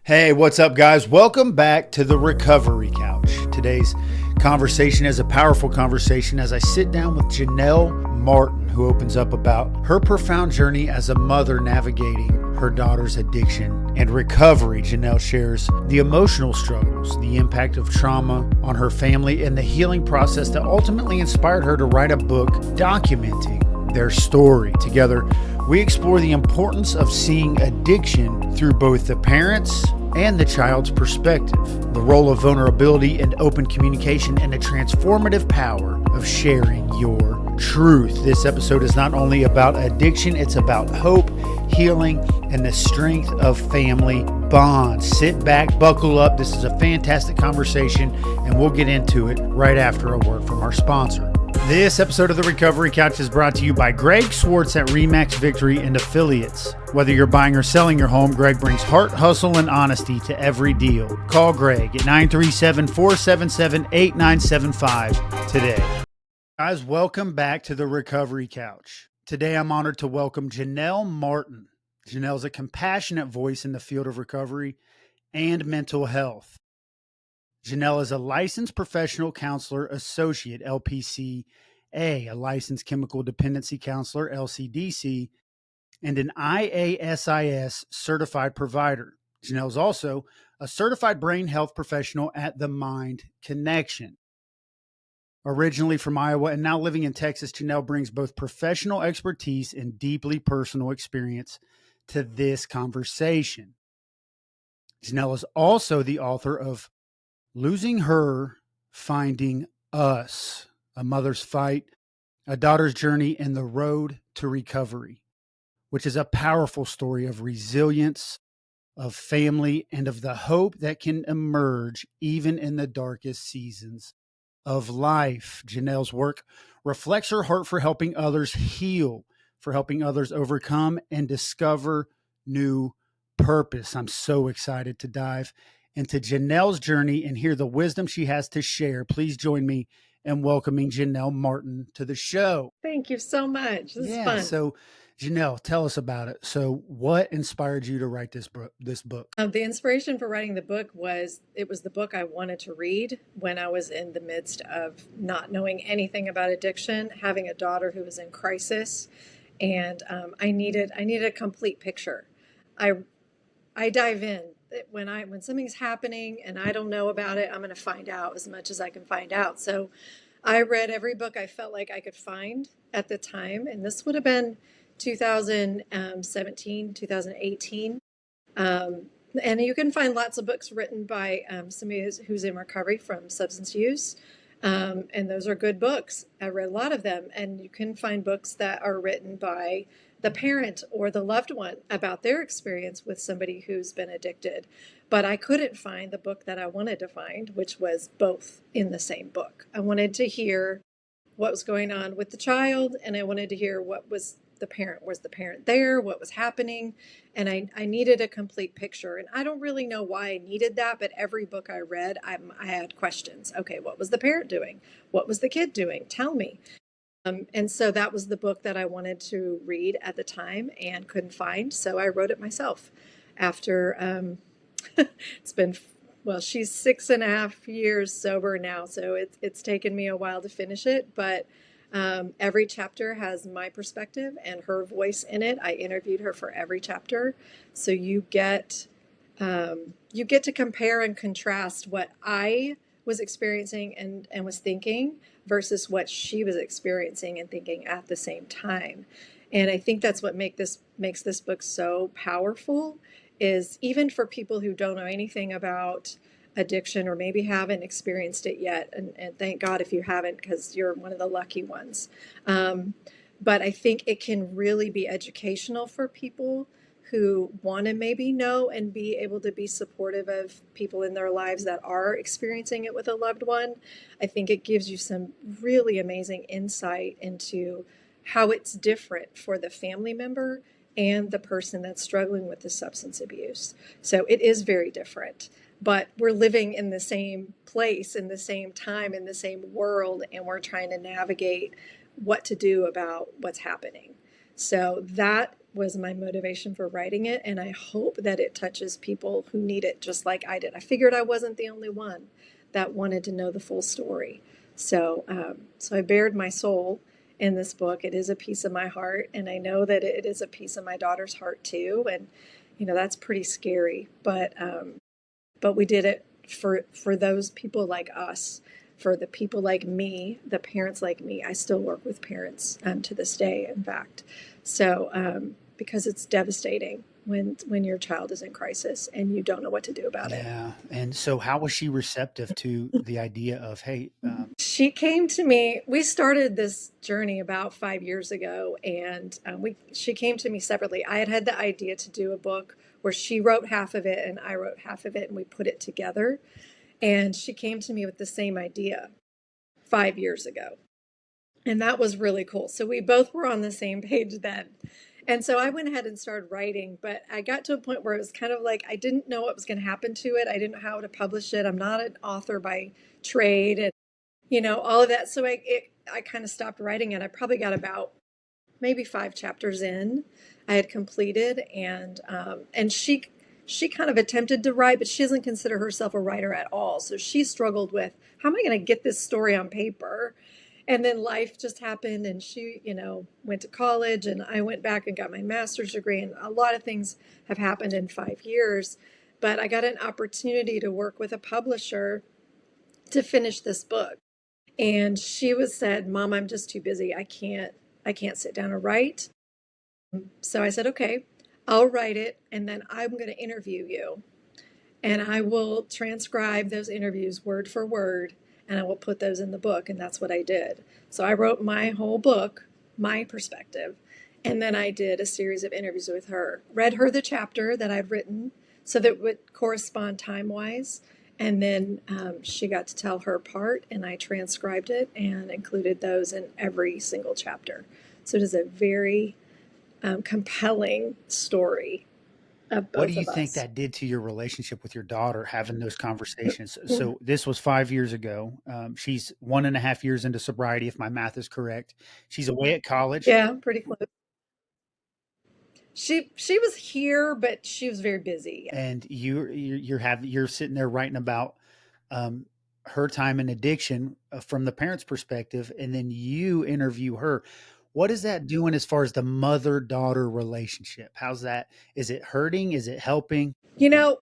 Hey, what's up, guys? Welcome back to the Recovery Couch. Today's conversation is a powerful conversation as I sit down with Janelle Martin, who opens up about her profound journey as a mother navigating her daughter's addiction and recovery. Janelle shares the emotional struggles, the impact of trauma on her family, and the healing process that ultimately inspired her to write a book documenting their story. Together, we explore the importance of seeing addiction through both the parents and the child's perspective, the role of vulnerability and open communication, and the transformative power of sharing your truth. This episode is not only about addiction, it's about hope, healing, and the strength of family bonds. Sit back, buckle up. This is a fantastic conversation, and we'll get into it right after a word from our sponsor. This episode of the Recovery Couch is brought to you by Greg Swartz at Remax Victory and Affiliates. Whether you're buying or selling your home, Greg brings heart, hustle, and honesty to every deal. Call Greg at 937-477-8975 today. Guys, welcome back to the Recovery Couch. Today, I'm honored to welcome Janelle Martin. Janelle is a compassionate voice in the field of recovery and mental health. Janelle is a licensed professional counselor associate, LPCA, a licensed chemical dependency counselor, LCDC, and an IASIS certified provider. Janelle is also a certified brain health professional at the Mind Connection. Originally from Iowa and now living in Texas, Janelle brings both professional expertise and deeply personal experience to this conversation. Janelle is also the author of Losing Her, Finding Us, A Mother's Fight, A Daughter's Journey, and the Road to Recovery, which is a powerful story of resilience, of family, and of the hope that can emerge even in the darkest seasons of life. Janelle's work reflects her heart for helping others heal, for helping others overcome and discover new purpose. I'm so excited to dive into Janelle's journey and hear the wisdom she has to share. Please join me in welcoming Janelle Martin to the show. Thank you so much. This is fun. So Janelle, tell us about it. So what inspired you to write this book? The inspiration for writing the book was the book I wanted to read when I was in the midst of not knowing anything about addiction, having a daughter who was in crisis, and I needed a complete picture. I dive in when something's happening and I don't know about it. I'm going to find out as much as I can find out. So I read every book I felt like I could find at the time, and this would have been 2017, 2018. And you can find lots of books written by somebody who's in recovery from substance use. And those are good books. I read a lot of them. And you can find books that are written by the parent or the loved one about their experience with somebody who's been addicted. But I couldn't find the book that I wanted to find, which was both in the same book. I wanted to hear what was going on with the child, and I wanted to hear what was the parent there, what was happening, and I needed a complete picture. And I don't really know why I needed that, but every book I read, I had questions. Okay, what was the parent doing? What was the kid doing? Tell me. And so that was the book that I wanted to read at the time and couldn't find, so I wrote it myself. After it's been, well, she's 6.5 years sober now, so it's taken me a while to finish it, but every chapter has my perspective and her voice in it. I interviewed her for every chapter, so you get to compare and contrast what I was experiencing and was thinking versus what she was experiencing and thinking at the same time. And I think that's what makes this book so powerful, is even for people who don't know anything about addiction or maybe haven't experienced it yet, and thank God if you haven't, because you're one of the lucky ones. But I think it can really be educational for people who want to maybe know and be able to be supportive of people in their lives that are experiencing it with a loved one. I think it gives you some really amazing insight into how it's different for the family member and the person that's struggling with the substance abuse. So it is very different, but we're living in the same place, in the same time, in the same world, and we're trying to navigate what to do about what's happening. So that was my motivation for writing it. And I hope that it touches people who need it just like I did. I figured I wasn't the only one that wanted to know the full story. So I bared my soul in this book. It is a piece of my heart, and I know that it is a piece of my daughter's heart too. And that's pretty scary, but we did it for those people like us, for the people like me, the parents like me. I still work with parents to this day, in fact. Because it's devastating when your child is in crisis and you don't know what to do about it. Yeah. And so, how was she receptive to the idea of, hey, She came to me. We started this journey about 5 years ago, and she came to me separately. I had the idea to do a book where she wrote half of it and I wrote half of it, and we put it together. And she came to me with the same idea 5 years ago. And that was really cool. So we both were on the same page then. And so I went ahead and started writing, but I got to a point where it was kind of like I didn't know what was going to happen to it. I didn't know how to publish it. I'm not an author by trade, and all of that. So I kind of stopped writing, and I probably got about maybe 5 chapters in. I had completed, and she kind of attempted to write, but she doesn't consider herself a writer at all. So she struggled with, how am I going to get this story on paper? And then life just happened, and she, went to college, and I went back and got my master's degree, and a lot of things have happened in 5 years. But I got an opportunity to work with a publisher to finish this book. And she said, Mom, I'm just too busy. I can't sit down and write. So I said, okay, I'll write it, and then I'm going to interview you. And I will transcribe those interviews word for word, and I will put those in the book. And that's what I did. So I wrote my whole book, my perspective. And then I did a series of interviews with her, read her the chapter that I'd written so that it would correspond time wise. And then she got to tell her part, and I transcribed it and included those in every single chapter. So it is a very compelling story of what do both you of think us. that did to your relationship with your daughter having those conversations? So, this was 5 years ago. She's 1.5 years into sobriety, if my math is correct. She's away at college. Yeah, pretty close. She was here, but she was very busy. And you're sitting there writing about um, her time in addiction from the parents' perspective, and then you interview her. What is that doing as far as the mother daughter relationship? How's that? Is it hurting? Is it helping? You know,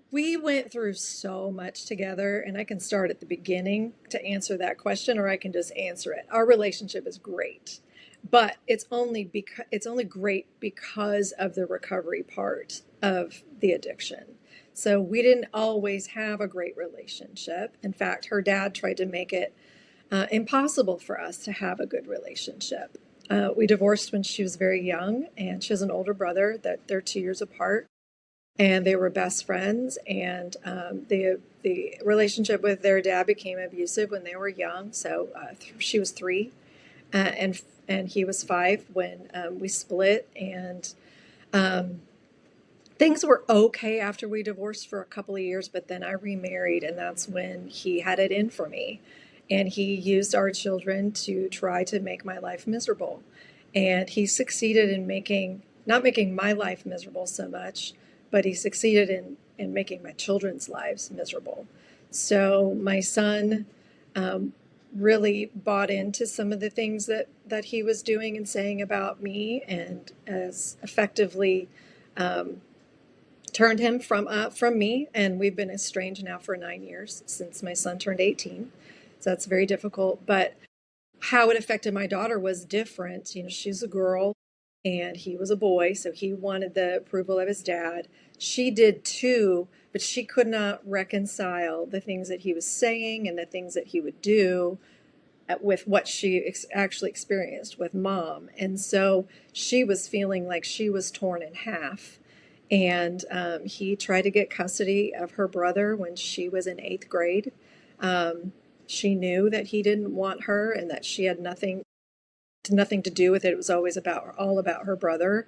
we went through so much together, and I can start at the beginning to answer that question, or I can just answer it. Our relationship is great, but it's only great because of the recovery part of the addiction. So we didn't always have a great relationship. In fact, her dad tried to make it impossible for us to have a good relationship. We divorced when she was very young, and she has an older brother that they're 2 years apart, and they were best friends. And the relationship with their dad became abusive when they were young. So she was 3, and he was 5 when we split. And um, things were okay after we divorced for a couple of years, but then I remarried, and that's when he had it in for me. And he used our children to try to make my life miserable. And he succeeded in not making my life miserable so much, but he succeeded in making my children's lives miserable. So my son really bought into some of the things that he was doing and saying about me, and as effectively um, turned him from me. And we've been estranged now for 9 years since my son turned 18. So that's very difficult. But how it affected my daughter was different. She's a girl and he was a boy, so he wanted the approval of his dad. She did too, but she could not reconcile the things that he was saying and the things that he would do with what she actually experienced with mom. And so she was feeling like she was torn in half. And he tried to get custody of her brother when she was in 8th grade. She knew that he didn't want her and that she had nothing to do with it. It was always all about her brother.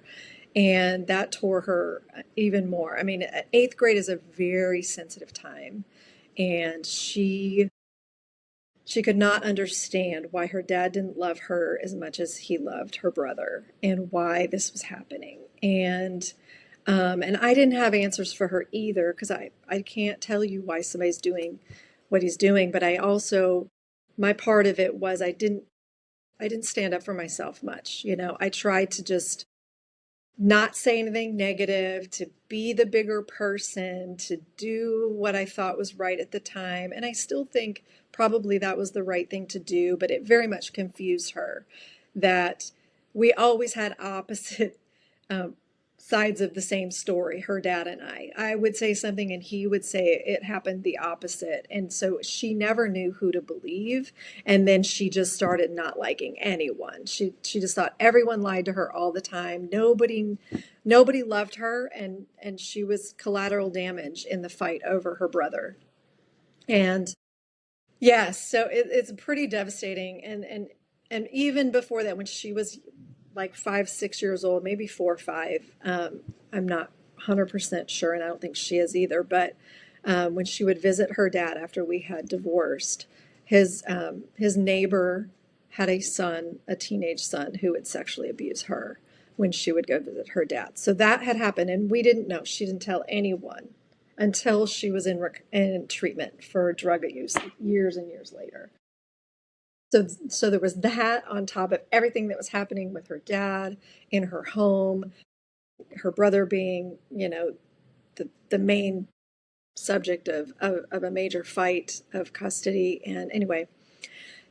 And that tore her even more. I mean, 8th grade is a very sensitive time. And she She could not understand why her dad didn't love her as much as he loved her brother and why this was happening. And I didn't have answers for her either because I can't tell you why somebody's doing what he's doing. But I also, my part of it was I didn't stand up for myself much. I tried to just not say anything negative, to be the bigger person, to do what I thought was right at the time. And I still think probably that was the right thing to do, but it very much confused her that we always had opposite um, sides of the same story, her dad and I. I would say something and he would say it happened the opposite. And so she never knew who to believe. And then she just started not liking anyone. She just thought everyone lied to her all the time. Nobody loved her, and she was collateral damage in the fight over her brother. And yes, so it's pretty devastating. And even before that, when she was like 5, 6 years old, maybe 4 or 5, I'm not 100% sure, and I don't think she is either. But when she would visit her dad after we had divorced, his neighbor had a son, a teenage son, who would sexually abuse her when she would go visit her dad. So that had happened, and we didn't know. She didn't tell anyone until she was in treatment for drug use years and years later. So there was that on top of everything that was happening with her dad in her home, her brother being, the main subject of a major fight of custody. And anyway,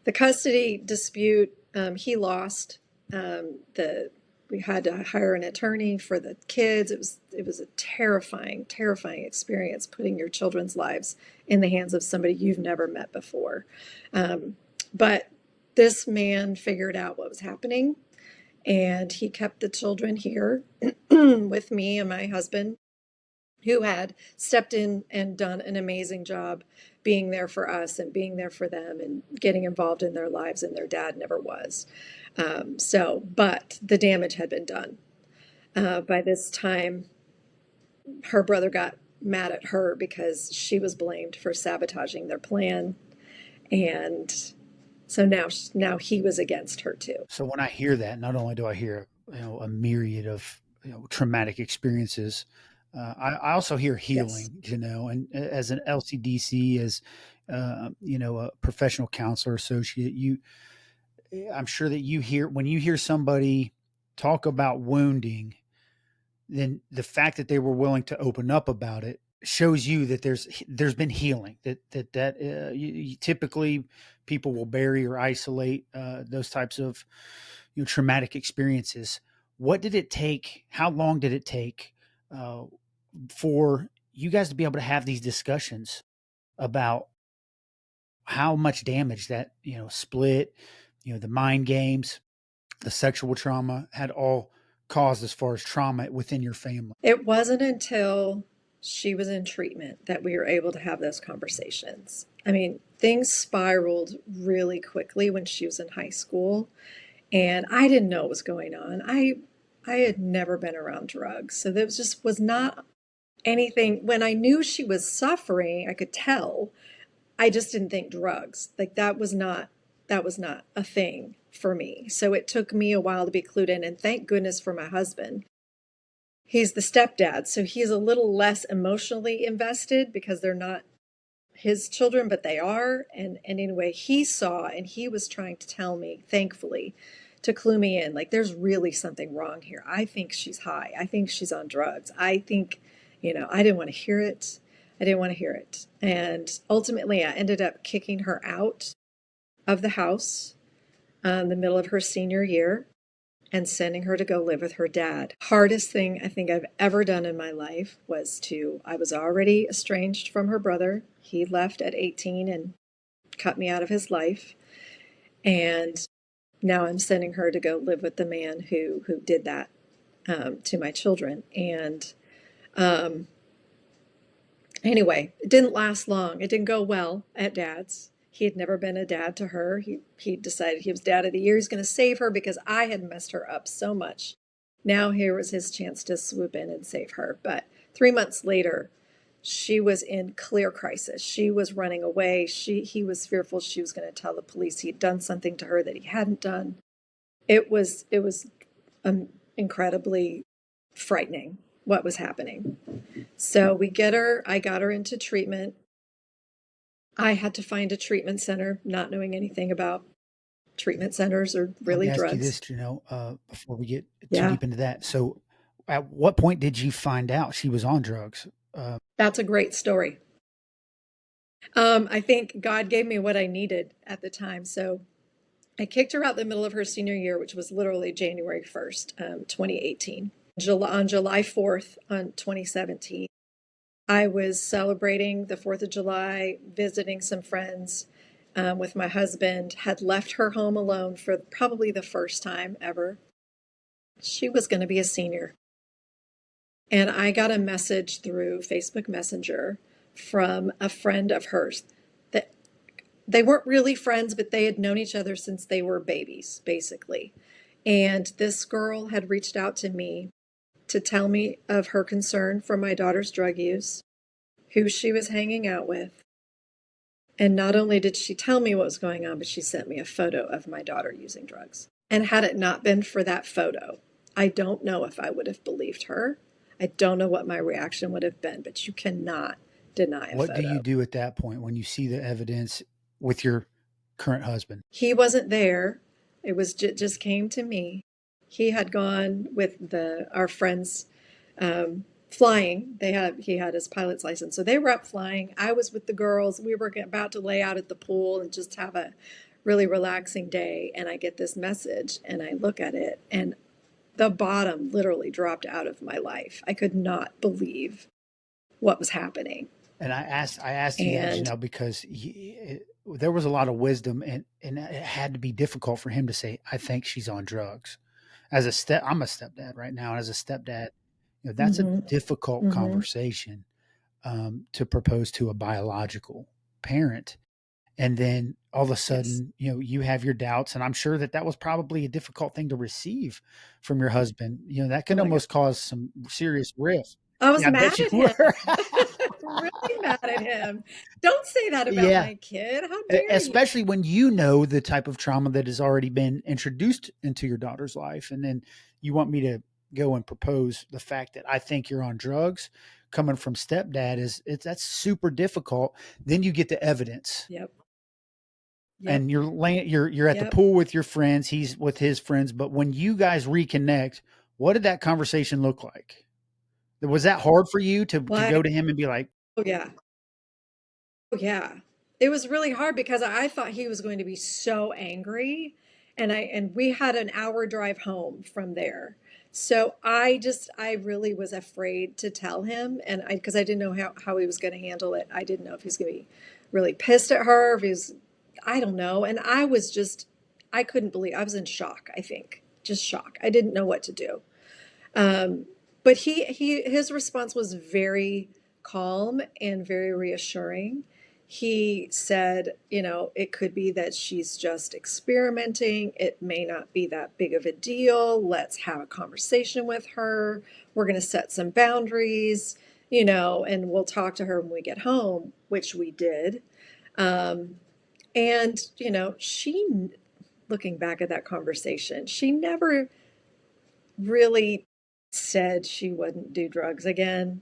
the custody dispute, he lost. The We had to hire an attorney for the kids. It was a terrifying, terrifying experience putting your children's lives in the hands of somebody you've never met before. But this man figured out what was happening, and he kept the children here with me and my husband, who had stepped in and done an amazing job being there for us and being there for them and getting involved in their lives, and their dad never was. But the damage had been done. By this time, her brother got mad at her because she was blamed for sabotaging their plan. And so now he was against her too. So when I hear that, not only do I hear a myriad of traumatic experiences, I also hear Yes. healing. And as an LCDC, as a professional counselor associate, I'm sure that you hear when you hear somebody talk about wounding, then the fact that they were willing to open up about it shows you that there's been healing. Typically people will bury or isolate those types of traumatic experiences. What did it take? How long did it take uh, for you guys to be able to have these discussions about how much damage that split, the mind games, the sexual trauma had all caused as far as trauma within your family? It wasn't until she was in treatment that we were able to have those conversations. I mean, things spiraled really quickly when she was in high school, and I didn't know what was going on. I had never been around drugs, so there was not anything. When I knew she was suffering, I could tell. I just didn't think drugs. Like that was not a thing for me. So it took me a while to be clued in, and thank goodness for my husband. He's the stepdad, so he's a little less emotionally invested because they're not his children, but they are. And anyway, he saw and he was trying to tell me, thankfully, to clue me in, like, there's really something wrong here. I think she's high. I think she's on drugs. I think, I didn't want to hear it. I didn't want to hear it. And ultimately, I ended up kicking her out of the house in the middle of her senior year and sending her to go live with her dad. Hardest thing I think I've ever done in my life I was already estranged from her brother. He left at 18 and cut me out of his life. And now I'm sending her to go live with the man who did that to my children. And anyway, it didn't last long. It didn't go well at dad's. He had never been a dad to her. He decided he was dad of the year. He's going to save her because I had messed her up so much. Now here was his chance to swoop in and save her. But 3 months later, She was in clear crisis. She was running away. He was fearful she was going to tell the police he'd done something to her that he hadn't done. It was incredibly frightening what was happening. So I got her into treatment. I had to find a treatment center, not knowing anything about treatment centers or Let me really ask you drugs. this, Janelle, before we get too Yeah, deep into that. So, at what point did you find out she was on drugs? that's a great story. I think God gave me what I needed at the time. So I kicked her out the middle of her senior year, which was literally January 1st, 2018. On July 4th, on 2017, I was celebrating the 4th of July, visiting some friends with my husband, had left her home alone for probably the first time ever. She was going to be a senior. And I got a message through Facebook Messenger from a friend of hers that they weren't really friends, but they had known each other since they were babies, basically. And this girl had reached out to me to tell me of her concern for my daughter's drug use, who she was hanging out with. And not only did she tell me what was going on, but she sent me a photo of my daughter using drugs. And had it not been for that photo, I don't know if I would have believed her. I don't know what my reaction would have been, but you cannot deny a What do you photo. do at that point when you see the evidence with your current husband? He wasn't there. It was just came to me. He had gone with the our friends flying. He had his pilot's license, so they were up flying. I was with the girls. We were about to lay out at the pool and just have a really relaxing day. And I get this message, and I look at it, and the bottom literally dropped out of my life. I could not believe what was happening. And I asked you that, And Janelle, because there was a lot of wisdom, and it had to be difficult for him to say, "I think she's on drugs." I'm a stepdad right now, and as a stepdad, that's a hmm difficult hmm conversation to propose to a biological parent, and then all of a yes. sudden, you have your doubts, and I'm sure that that was probably a difficult thing to receive from your husband. That Oh could my God. almost cause some serious rift. I was Yeah, I mad bet you at were. him. Really mad at him. Don't say that about Yeah. my kid. How dare you? Especially when you know the type of trauma that has already been introduced into your daughter's life, and then you want me to go and propose the fact that I think you're on drugs coming from stepdad that's super difficult. Then you get the evidence, Yep. Yep. and you're at the Yep. pool with your friends, he's with his friends, but when you guys reconnect, what did that conversation look like? Was that hard for you to Why? go to him and be like, Oh, yeah. Oh, yeah. It was really hard because I thought he was going to be so angry. And we had an hour drive home from there. So I really was afraid to tell him. And because I didn't know how he was going to handle it. I didn't know if he was going to be really pissed at her, if he was, I don't know. And I couldn't believe, I was in shock, I think, just shock. I didn't know what to do. Um, but his response was very calm and very reassuring. He said, it could be that she's just experimenting. It may not be that big of a deal. Let's have a conversation with her. We're going to set some boundaries, and we'll talk to her when we get home, which we did. Um, and, looking back at that conversation, she never really said she wouldn't do drugs again.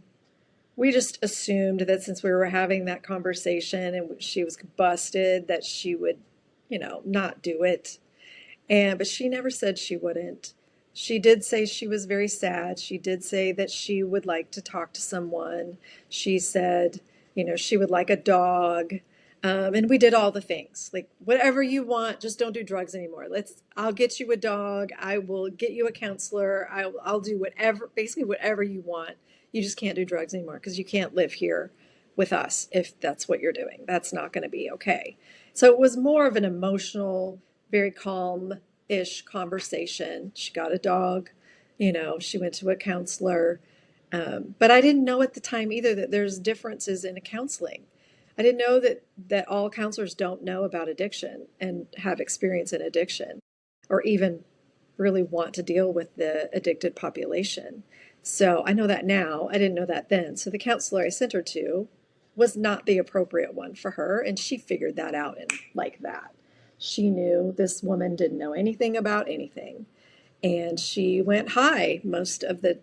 We just assumed that since we were having that conversation and she was busted, that she would, not do it. But she never said she wouldn't. She did say she was very sad. She did say that she would like to talk to someone. She said, she would like a dog. And we did all the things like whatever you want, just don't do drugs anymore. I'll get you a dog. I will get you a counselor. I'll do whatever, basically whatever you want. You just can't do drugs anymore because you can't live here with us if that's what you're doing. That's not going to be okay. So it was more of an emotional, very calm-ish conversation. She got a dog, she went to a counselor. But I didn't know at the time either that there's differences in counseling. I didn't know that all counselors don't know about addiction and have experience in addiction or even really want to deal with the addicted population. So I know that now. I didn't know that then. So the counselor I sent her to was not the appropriate one for her, and she figured that out in like that. She knew this woman didn't know anything about anything, and she went high most of the.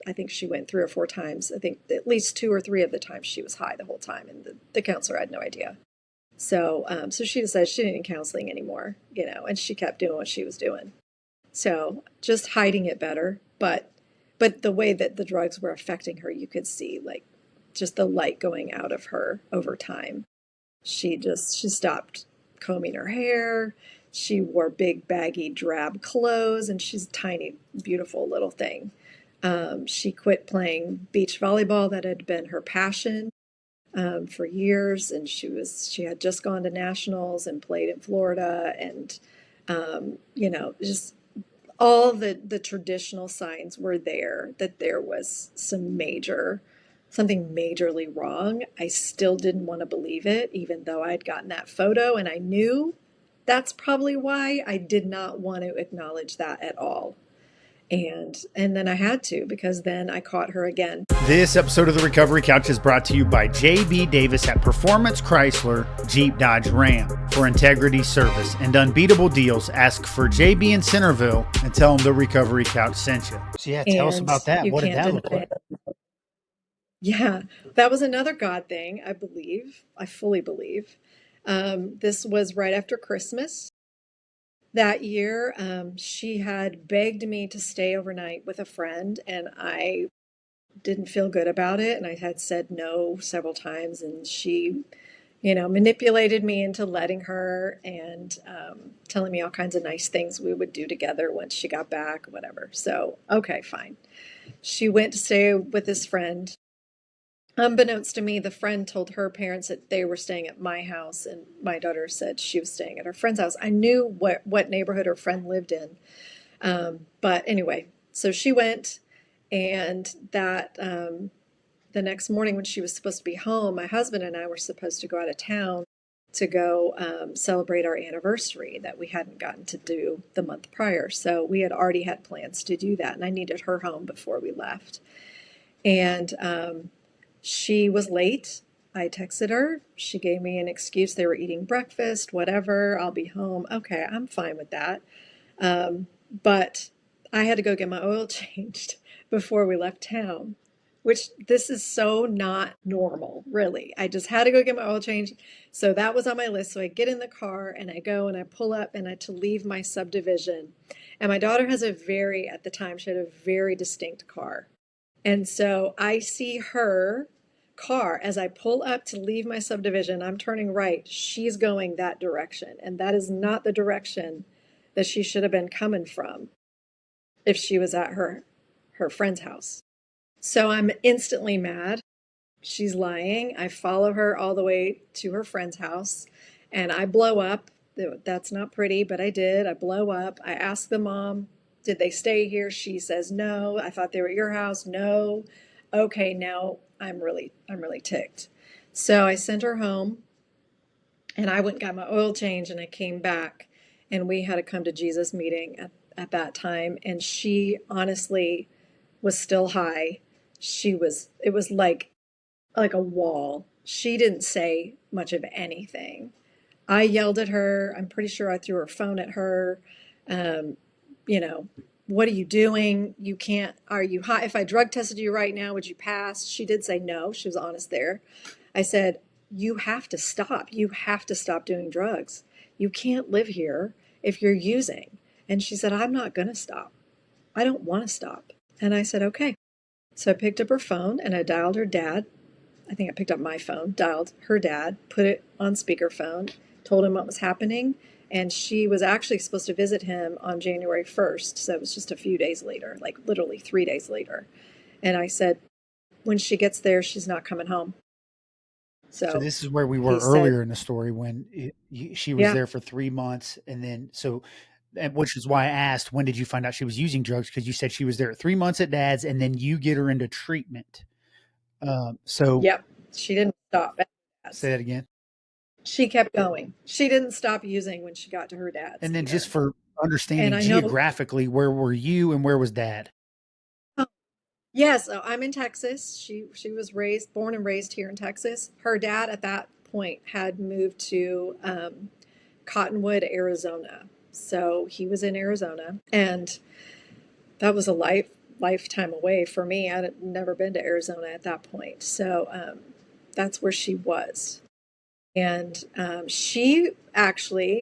I think she went 3 or 4 times. I think at least 2 or 3 of the times she was high the whole time, and the counselor had no idea. So she decided she didn't need counseling anymore, and she kept doing what she was doing. So just hiding it better, but the way that the drugs were affecting her, you could see like just the light going out of her over time. She stopped combing her hair. She wore big baggy drab clothes, and she's a tiny, beautiful little thing. She quit playing beach volleyball that had been her passion for years, and she had just gone to nationals and played in Florida, and just all the traditional signs were there that there was something majorly wrong. I still didn't want to believe it, even though I'd gotten that photo, and I knew that's probably why I did not want to acknowledge that at all. And then I had to, because then I caught her again. This episode of the Recovery Couch is brought to you by JB Davis at Performance Chrysler Jeep Dodge Ram. For integrity, service, and unbeatable deals, ask for JB in Centerville and tell them the Recovery Couch sent you. So yeah, tell us And about that. you What did can't that look deny like? it. Yeah, that was another God thing, I believe. I fully believe. This was right after Christmas that year. She had begged me to stay overnight with a friend, and I didn't feel good about it. And I had said no several times, and she, manipulated me into letting her, and telling me all kinds of nice things we would do together once she got back, whatever. So, okay, fine. She went to stay with this friend. Unbeknownst to me, the friend told her parents that they were staying at my house, and my daughter said she was staying at her friend's house. I knew what neighborhood her friend lived in. But anyway, so she went, and the next morning when she was supposed to be home, my husband and I were supposed to go out of town to go celebrate our anniversary that we hadn't gotten to do the month prior. So we had already had plans to do that, and I needed her home before we left. And she was late. I texted her. She gave me an excuse. They were eating breakfast, whatever. I'll be home. Okay, I'm fine with that. But I had to go get my oil changed before we left town, which this is so not normal, really. I just had to go get my oil changed. So that was on my list. So I get in the car and I go and I pull up and I to leave my subdivision. And my daughter has at the time, she had a very distinct car. And so I see her car as I pull up to leave my subdivision. I'm turning right. She's going that direction. And that is not the direction that she should have been coming from if she was at her friend's house. So I'm instantly mad. She's lying. I follow her all the way to her friend's house, and I blow up. That's not pretty, but I did. I blow up. I ask the mom, did they stay here? She says no. I thought they were at your house. No. Okay, now I'm really ticked. So I sent her home, and I went and got my oil change, and I came back, and we had a come to Jesus meeting at that time. And she honestly was still high. It was like a wall. She didn't say much of anything. I yelled at her. I'm pretty sure I threw her phone at her. Um, you know, what are you doing? You can't, are you high? If I drug tested you right now, would you pass? She did say no. She was honest there. I said, you have to stop. You have to stop doing drugs. You can't live here if you're using. And she said, I'm not going to stop. I don't want to stop. And I said, okay. So I picked up her phone and I dialed her dad. I think I picked up my phone, dialed her dad, put it on speakerphone, told him what was happening. And she was actually supposed to visit him on January 1st. So it was just a few days later, like literally 3 days later. And I said, when she gets there, she's not coming home. So So this is where we he were said, earlier in the story when she was yeah, there for 3 months, and then which is why I asked when did you find out she was using drugs, because you said she was there at 3 months at Dad's, and then you get her into treatment. So yep, she didn't stop at her say dad's. that again, She kept going. She didn't stop using when she got to her dad's and then just either. for And understanding I know geographically, where were you and where was Dad? Yes, so I'm in Texas. She was born and raised here in Texas. Her dad at that point had moved to Cottonwood, Arizona. So he was in Arizona, and that was a lifetime away for me. I'd never been to Arizona at that point, so that's where she was. And she actually,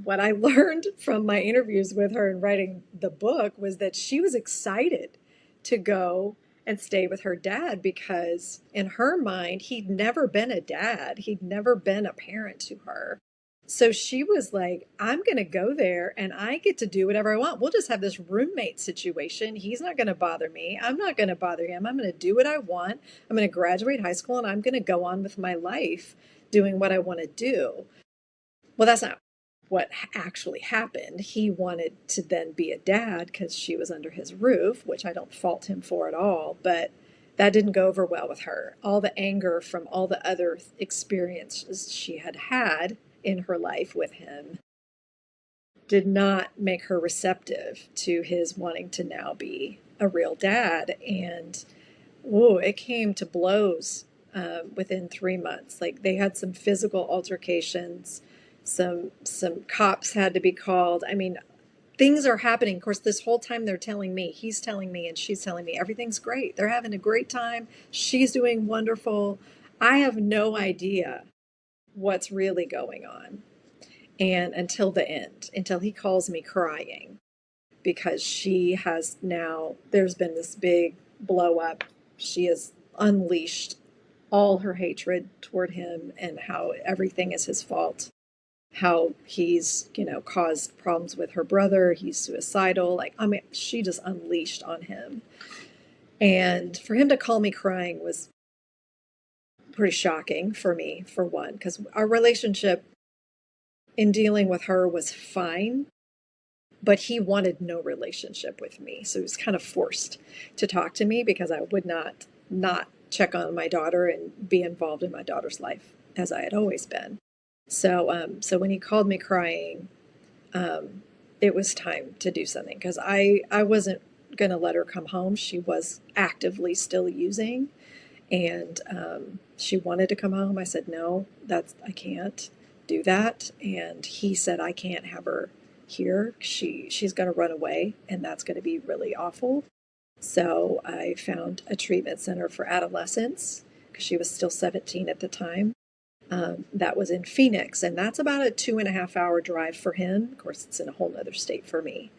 what I learned from my interviews with her and writing the book was that she was excited to go and stay with her dad because, in her mind, he'd never been a dad, he'd never been a parent to her. So she was like, I'm going to go there and I get to do whatever I want. We'll just have this roommate situation. He's not going to bother me. I'm not going to bother him. I'm going to do what I want. I'm going to graduate high school and I'm going to go on with my life doing what I want to do. Well, that's not what actually happened. He wanted to then be a dad because she was under his roof, which I don't fault him for at all. But that didn't go over well with her. All the anger from all the other experiences she had had in her life with him did not make her receptive to his wanting to now be a real dad. And it came to blows within 3 months. Like they had some physical altercations, some cops had to be called. I mean, things are happening. Of course, this whole time they're telling me, he's telling me, and she's telling me everything's great. They're having a great time. She's doing wonderful. I have no idea what's really going on. And until the end, until he calls me crying, because she has now, there's been this big blow up. She has unleashed all her hatred toward him and how everything is his fault. How he's, caused problems with her brother. He's suicidal. Like, I mean, she just unleashed on him. And for him to call me crying was pretty shocking for me, for one, because our relationship in dealing with her was fine, but he wanted no relationship with me. So he was kind of forced to talk to me because I would not check on my daughter and be involved in my daughter's life as I had always been. So when he called me crying, it was time to do something because I wasn't going to let her come home. She was actively still using, and she wanted to come home. I said, no, I can't do that. And he said, I can't have her here. She's going to run away, and that's going to be really awful. So I found a treatment center for adolescents because she was still 17 at the time. That was in Phoenix, and that's about a 2.5 hour drive for him. Of course, it's in a whole other state for me.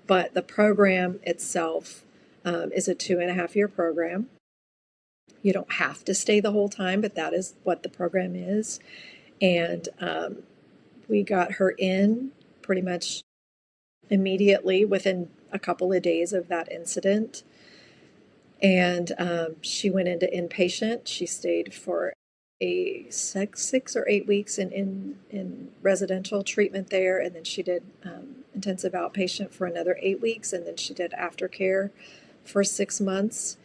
But the program itself is a 2.5 year program. You don't have to stay the whole time, but that is what the program is. And we got her in pretty much immediately within a couple of days of that incident. And she went into inpatient. She stayed for a 6 or 8 weeks in residential treatment there. And then she did intensive outpatient for another 8 weeks. And then she did aftercare for 6 months.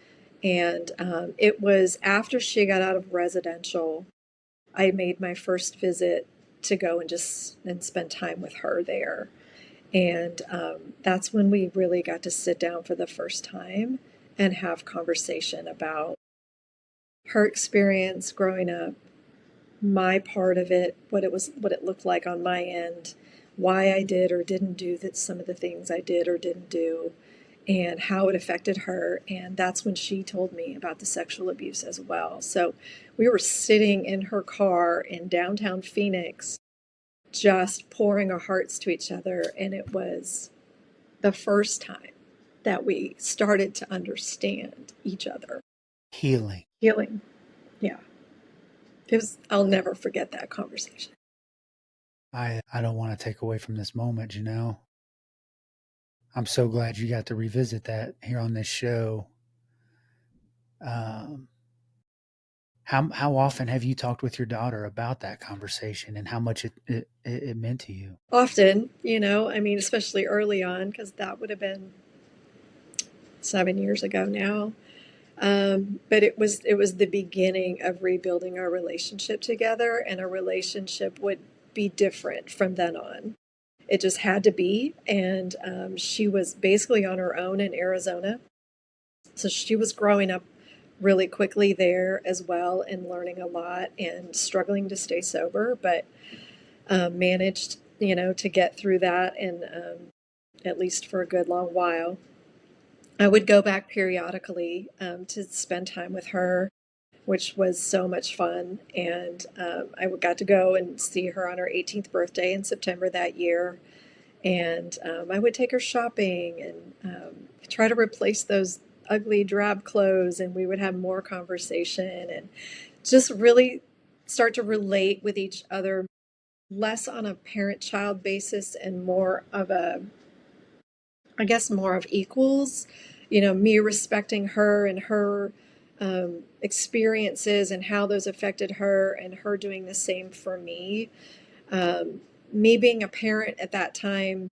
And it was after she got out of residential, I made my first visit to go and spend time with her there. And that's when we really got to sit down for the first time and have conversation about her experience growing up, my part of it, what it looked like on my end, why I did or didn't do some of the things I did or didn't do, and how it affected her. And that's when she told me about the sexual abuse as well. So we were sitting in her car in downtown Phoenix, just pouring our hearts to each other. And it was the first time that we started to understand each other. Healing. Healing. Yeah. I'll never forget that conversation. I don't want to take away from this moment, Janelle. I'm so glad you got to revisit that here on this show. Um, how often have you talked with your daughter about that conversation and how much it meant to you? Often, I mean, especially early on, because that would have been 7 years ago now. But it was the beginning of rebuilding our relationship together, and our relationship would be different from then on. It just had to be. And she was basically on her own in Arizona. So she was growing up really quickly there as well and learning a lot and struggling to stay sober, but managed, to get through that and at least for a good long while. I would go back periodically to spend time with her, which was so much fun. And I got to go and see her on her 18th birthday in September that year. And I would take her shopping and try to replace those ugly drab clothes, and we would have more conversation and just really start to relate with each other, less on a parent-child basis and more of a, I guess, more of equals. Me respecting her and her experiences and how those affected her, and her doing the same for me. Um, Me being a parent at that time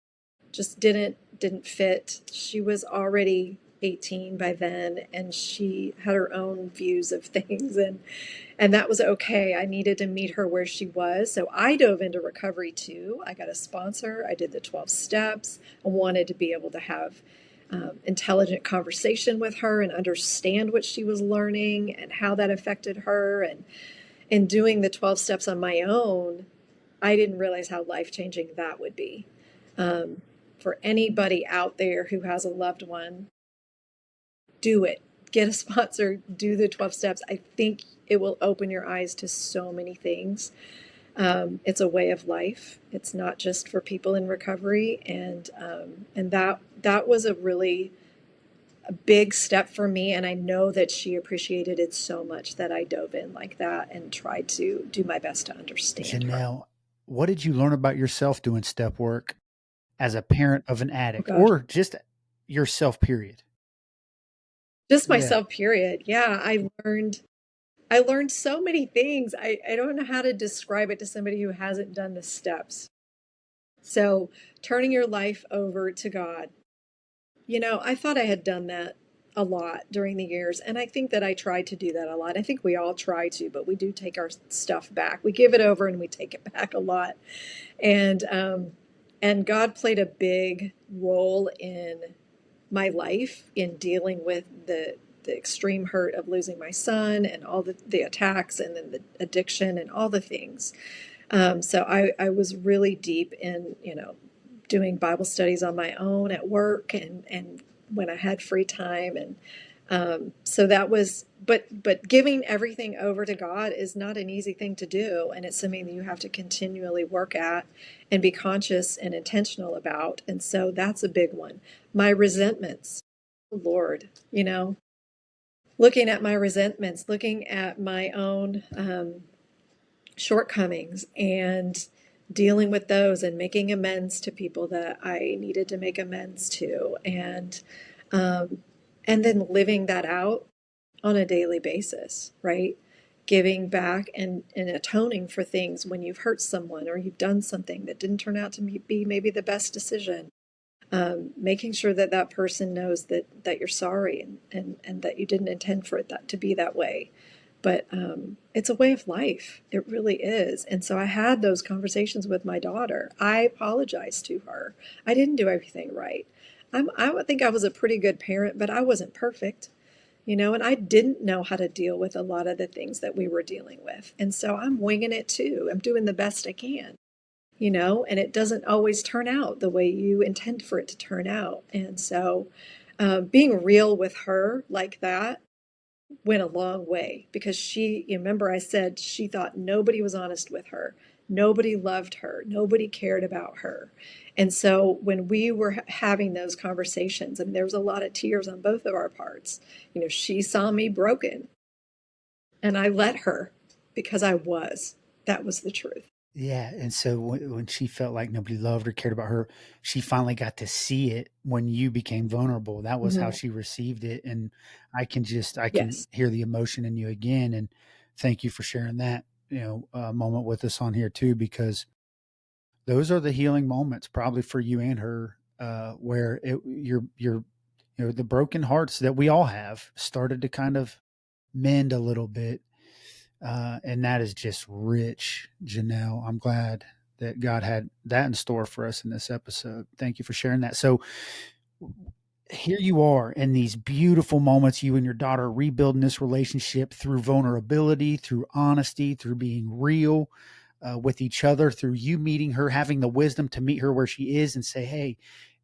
just didn't fit. She was already 18 by then, and she had her own views of things, and that was okay. I needed to meet her where she was. So I dove into recovery too. I got a sponsor. I did the 12 steps. I wanted to be able to have intelligent conversation with her and understand what she was learning and how that affected her. And in doing the 12 steps on my own, I didn't realize how life changing that would be. Um, for anybody out there who has a loved one, do it. Get a sponsor, do the 12 steps. I think it will open your eyes to so many things. It's a way of life. It's not just for people in recovery, and that was a big step for me. And I know that she appreciated it so much that I dove in like that and tried to do my best to understand her. Janelle, what did you learn about yourself doing step work as a parent of an Oh addict gosh, or just yourself, period? just Yeah. myself. Period. Yeah, I learned so many things. I don't know how to describe it to somebody who hasn't done the steps. So, turning your life over to God. I thought I had done that a lot during the years, and I think that I tried to do that a lot. I think we all try to, but we do take our stuff back. We give it over and we take it back a lot. And God played a big role in my life in dealing with the extreme hurt of losing my son and all the attacks and then the addiction and all the things. So I was really deep in, doing Bible studies on my own at work and when I had free time. And so that was, but giving everything over to God is not an easy thing to do. And it's something that you have to continually work at and be conscious and intentional about. And so that's a big one. My resentments, Lord, looking at my resentments, looking at my own shortcomings and dealing with those and making amends to people that I needed to make amends to, um, and then living that out on a daily basis, right? Giving back and atoning for things when you've hurt someone or you've done something that didn't turn out to be maybe the best decision. Making sure that that person knows that you're sorry and that you didn't intend for it to be that way. But it's a way of life. It really is. And so I had those conversations with my daughter. I apologized to her. I didn't do everything right. I would think I was a pretty good parent, but I wasn't perfect, and I didn't know how to deal with a lot of the things that we were dealing with. And so I'm winging it too. I'm doing the best I can, and it doesn't always turn out the way you intend for it to turn out. And so being real with her like that went a long way because you remember I said she thought nobody was honest with her. Nobody loved her. Nobody cared about her. And so when we were having those conversations, I mean, there was a lot of tears on both of our parts. She saw me broken and I let her because I was. That was the truth. Yeah, and so when she felt like nobody loved or cared about her, she finally got to see it when you became vulnerable. That was how Hmm. she received it, and I can Yes. hear the emotion in you again. And thank you for sharing that moment with us on here too, because those are the healing moments, probably for you and her, where your the broken hearts that we all have started to kind of mend a little bit, and that is just rich, Janelle. I'm glad that God had that in store for us in this episode. Thank you for sharing that. So, here you are in these beautiful moments, you and your daughter rebuilding this relationship through vulnerability, through honesty, through being real with each other, through you meeting her, having the wisdom to meet her where she is and say, hey,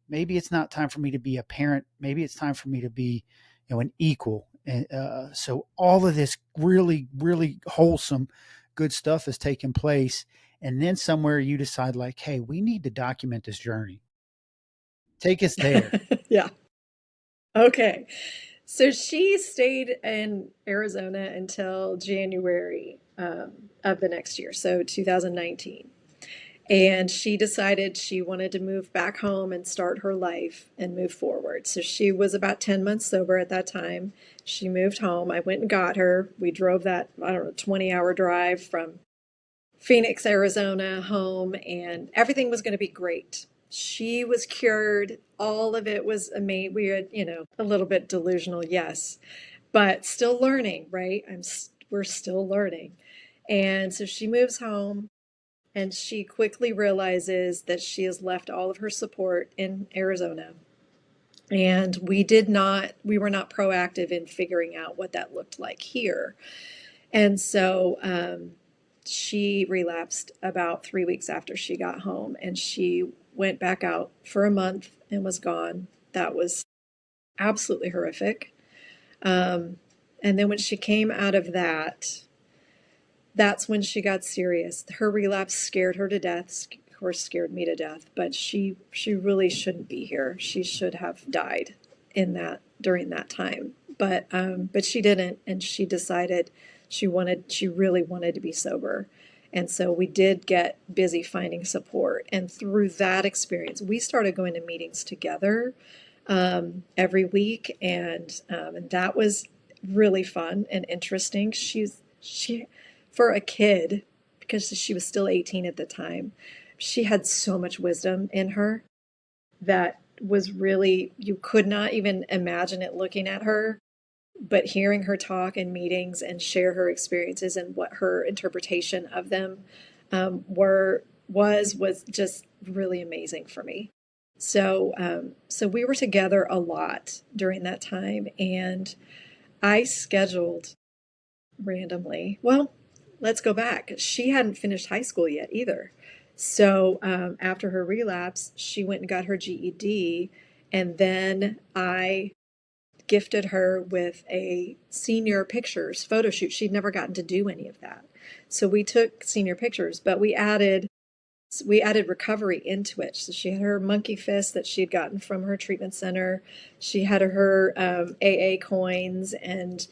maybe it's not time for me to be a parent. Maybe it's time for me to be, an equal. And so all of this really, really wholesome, good stuff has taken place. And then somewhere you decide, like, hey, we need to document this journey. Take us there. Yeah. Okay. So she stayed in Arizona until January of the next year, so 2019. And she decided she wanted to move back home and start her life and move forward. So she was about 10 months sober at that time. She moved home. I went and got her. We drove that, I don't know, 20-hour drive from Phoenix, Arizona home, and everything was going to be great. She was cured. All of it was amazing. We had, a little bit delusional, yes, but still learning, right? We're still learning. And so she moves home and she quickly realizes that she has left all of her support in Arizona. And we were not proactive in figuring out what that looked like here. And so she relapsed about 3 weeks after she got home, and she went back out for a month and was gone. That was absolutely horrific. Um, and then when she came out of that, that's when she got serious. Her relapse scared her to death, of course, scared me to death, but she really shouldn't be here. She should have died in that during that time. But she didn't, and she decided she really wanted to be sober. And so we did get busy finding support. And through that experience, we started going to meetings together every week, and that was really fun and interesting. She for a kid, because she was still 18 at the time, she had so much wisdom in her that was really, you could not even imagine it looking at her. But hearing her talk in meetings and share her experiences and what her interpretation of them was just really amazing for me. So we were together a lot during that time, and I scheduled randomly. Well, let's go back. She hadn't finished high school yet either. So after her relapse, she went and got her GED, and then I gifted her with a senior pictures photo shoot. She'd never gotten to do any of that. So we took senior pictures, but we added recovery into it. So she had her monkey fist that she had gotten from her treatment center. She had her AA coins, and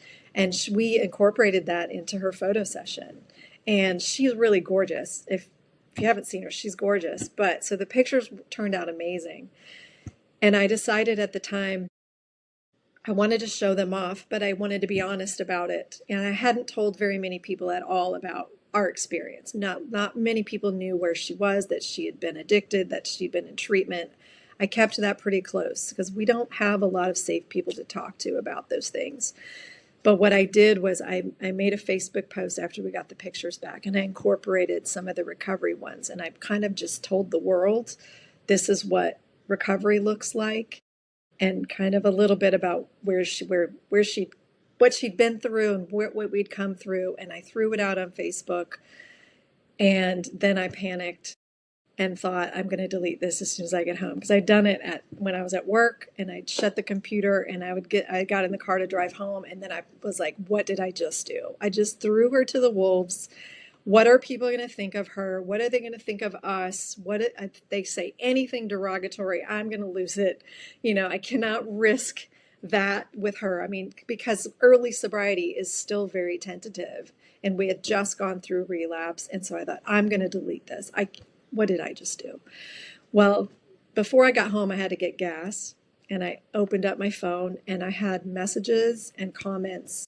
we incorporated that into her photo session. And she's really gorgeous. If you haven't seen her, she's gorgeous. But so the pictures turned out amazing. And I decided at the time I wanted to show them off, but I wanted to be honest about it. And I hadn't told very many people at all about our experience. Not many people knew where she was, that she had been addicted, that she'd been in treatment. I kept that pretty close because we don't have a lot of safe people to talk to about those things. But what I did was I made a Facebook post after we got the pictures back, and I incorporated some of the recovery ones. And I kind of just told the world, this is what recovery looks like, and kind of a little bit about where she what she'd been through and what we'd come through. And I threw it out on Facebook, and then I panicked and thought, I'm going to delete this as soon as I get home, because I'd done it when I was at work, and I'd shut the computer, and I got in the car to drive home, and then I was like, what did I just do? I just threw her to the wolves. What are people going to think of her? What are they going to think of us? If they say anything derogatory, I'm going to lose it. I cannot risk that with her. I mean, because early sobriety is still very tentative, and we had just gone through relapse. And so I thought, I'm going to delete this. What did I just do? Well, before I got home, I had to get gas, and I opened up my phone, and I had messages and comments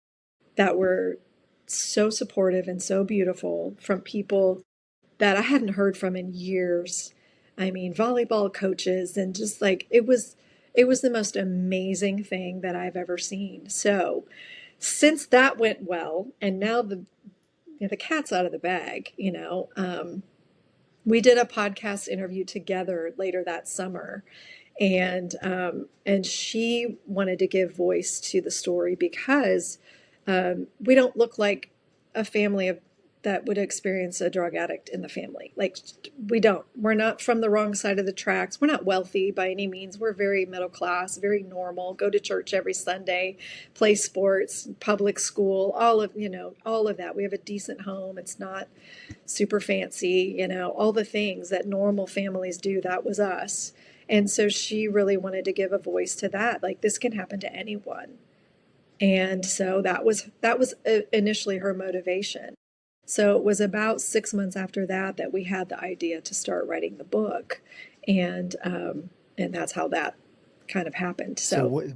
that were so supportive and so beautiful from people that I hadn't heard from in years. I mean, volleyball coaches, and just like it was the most amazing thing that I've ever seen. So, since that went well, and now the cat's out of the bag, we did a podcast interview together later that summer, And she wanted to give voice to the story because we don't look like a family of that would experience a drug addict in the family. Like, we don't. We're not from the wrong side of the tracks. We're not wealthy by any means. We're very middle class, very normal. Go to church every Sunday, play sports, public school, all of that. We have a decent home. It's not super fancy, all the things that normal families do. That was us. And so she really wanted to give a voice to that. Like, this can happen to anyone. And so that was initially her motivation. So it was about 6 months after that that we had the idea to start writing the book, and that's how that kind of happened. So So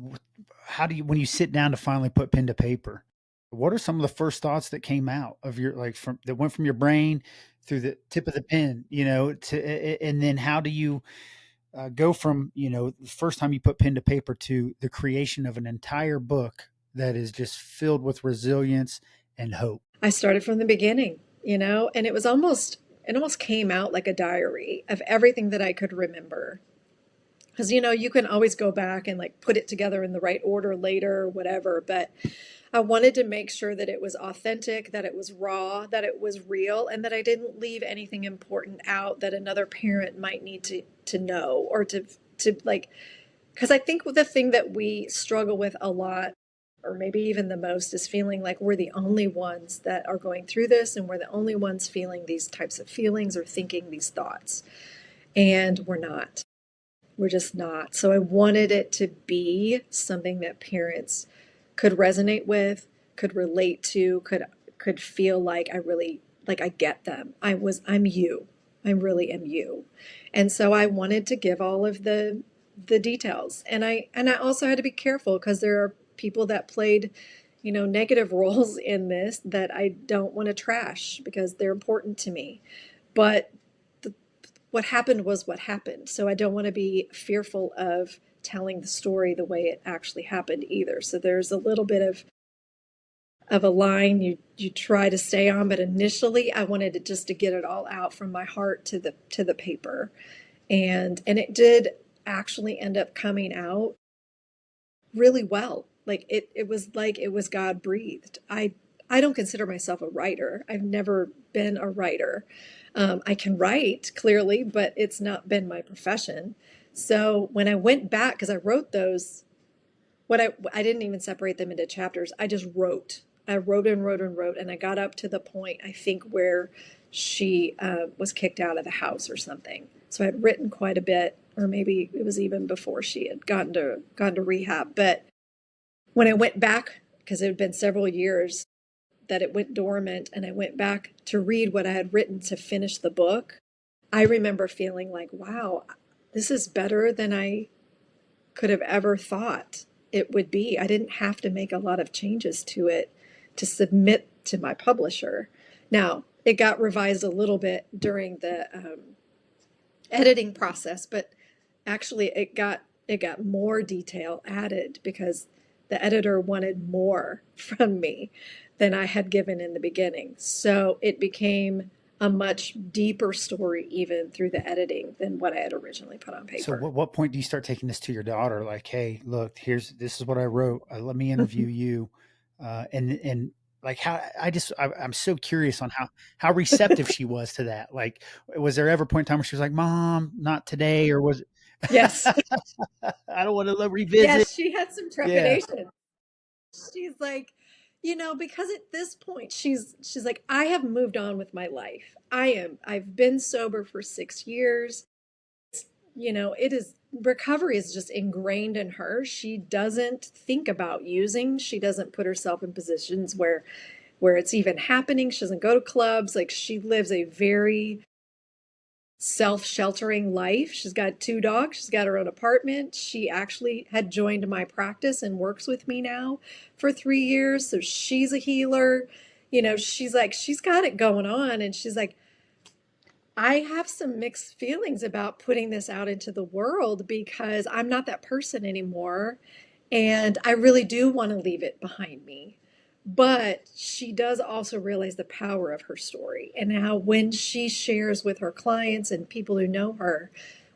how do you, when you sit down to finally put pen to paper, what are some of the first thoughts that came out of your, like, from that went from your brain through the tip of the pen, and then how do you go from, the first time you put pen to paper to the creation of an entire book that is just filled with resilience and hope? I started from the beginning, and it almost came out like a diary of everything that I could remember. Because you can always go back and like put it together in the right order later or whatever, but I wanted to make sure that it was authentic, that it was raw, that it was real, and that I didn't leave anything important out that another parent might need to know, or to like, because I think the thing that we struggle with a lot, or maybe even the most, is feeling like we're the only ones that are going through this, and we're the only ones feeling these types of feelings or thinking these thoughts. And we're not. We're just not. So I wanted it to be something that parents could resonate with, could relate to, could feel like I really, like, I get them. I'm you. I really am you. And so I wanted to give all of the details. And I also had to be careful because there are people that played, negative roles in this that I don't want to trash because they're important to me. But what happened was what happened. So I don't want to be fearful of telling the story the way it actually happened either. So there's a little bit of a line you try to stay on, but initially I wanted to just to get it all out from my heart to the paper. And it did actually end up coming out really well. Like it was God breathed. I don't consider myself a writer. I've never been a writer. I can write clearly, but it's not been my profession. So when I went back, because I wrote those, I didn't even separate them into chapters. I just wrote. I wrote and wrote and wrote, and I got up to the point I think where she was kicked out of the house or something. So I'd written quite a bit, or maybe it was even before she had gone to rehab. But when I went back, because it had been several years that it went dormant, and I went back to read what I had written to finish the book, I remember feeling like, wow, this is better than I could have ever thought it would be. I didn't have to make a lot of changes to it to submit to my publisher. Now, it got revised a little bit during the editing process, but actually it got more detail added because the editor wanted more from me than I had given in the beginning. So it became a much deeper story even through the editing than what I had originally put on So paper. what point do you start taking this to your daughter? Like, hey, look, this is what I wrote. Let me interview you. And like I'm so curious on how receptive she was to that. Like, was there ever a point in time where she was like, Mom, not today? Or was it, Yes. I don't want to revisit. Yes, she had some Yeah. trepidation. She's like, because at this point she's like, I have moved on with my life. I've been sober for 6 years. It is recovery is just ingrained in her. She doesn't think about using. She doesn't put herself in positions where it's even happening. She doesn't go to clubs. Like, she lives a very self-sheltering life. She's got 2 dogs. She's got her own apartment. She actually had joined my practice and works with me now for 3 years. So she's a healer. She's like, she's got it going on. And she's like, I have some mixed feelings about putting this out into the world because I'm not that person anymore. And I really do want to leave it behind me. But she does also realize the power of her story and how when she shares with her clients and people who know her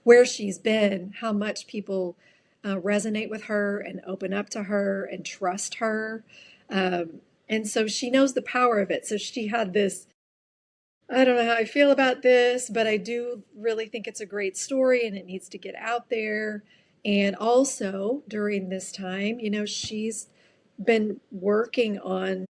where she's been, how much people resonate with her and open up to her and trust her. And so she knows the power of it. So she had this, I don't know how I feel about this, but I do really think it's a great story and it needs to get out there. And also during this time, she's been working on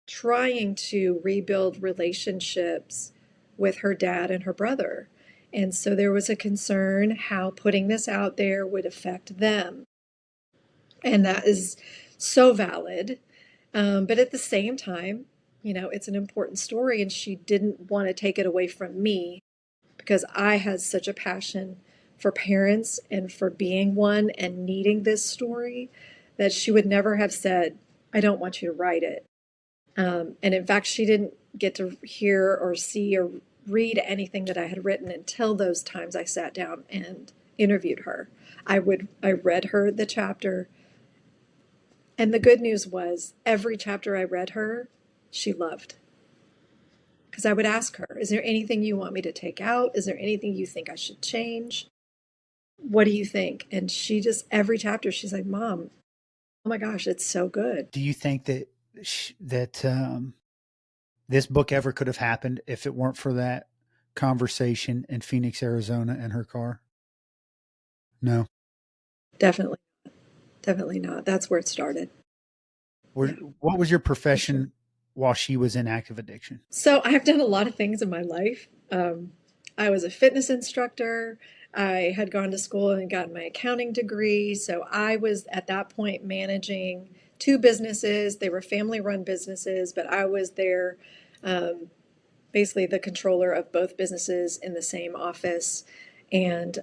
trying to rebuild relationships with her dad and her brother. And so there was a concern how putting this out there would affect them. And that is so valid. But at the same time, it's an important story, and she didn't want to take it away from me because I had such a passion for parents and for being one and needing this story that she would never have said, I don't want you to write it. And in fact, she didn't get to hear or see or read anything that I had written until those times I sat down and interviewed her. I read her the chapter, and the good news was every chapter I read her, she loved. Because I would ask her, is there anything you want me to take out? Is there anything you think I should change? What do you think? And she just, every chapter, she's like, Mom, oh my gosh, it's so good. Do you think that this book ever could have happened if it weren't for that conversation in Phoenix, Arizona, in her car? No. Definitely, definitely not. That's where it started. Yeah, What was your for sure. profession while she was in active addiction? So I've done a lot of things in my life. I was a fitness instructor. I had gone to school and gotten my accounting degree. So I was at that point managing two businesses. They were family run businesses, but I was there, um, basically the controller of both businesses in the same office and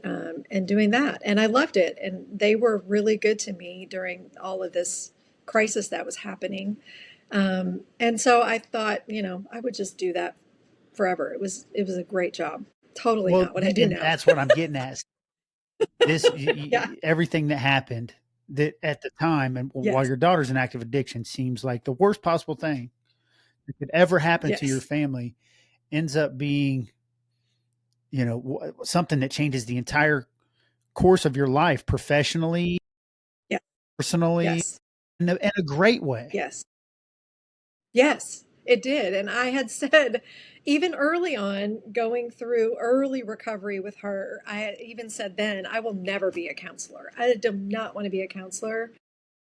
doing that. And I loved it. And they were really good to me during all of this crisis that was happening. And so I thought, I would just do that forever. It was a great job. Totally Well, not what I do and now. that's what I'm getting at. This Yeah. everything that happened that at the time, and while Yes. your daughter's in active addiction, seems like the worst possible thing that could ever happen to your Yes. family, ends up being, something that changes the entire course of your life, professionally, Yeah. personally, Yes. in a great way. Yes. Yes, it did. And I had said, even early on, going through early recovery with her, I had even said then, I will never be a counselor. I do not want to be a counselor.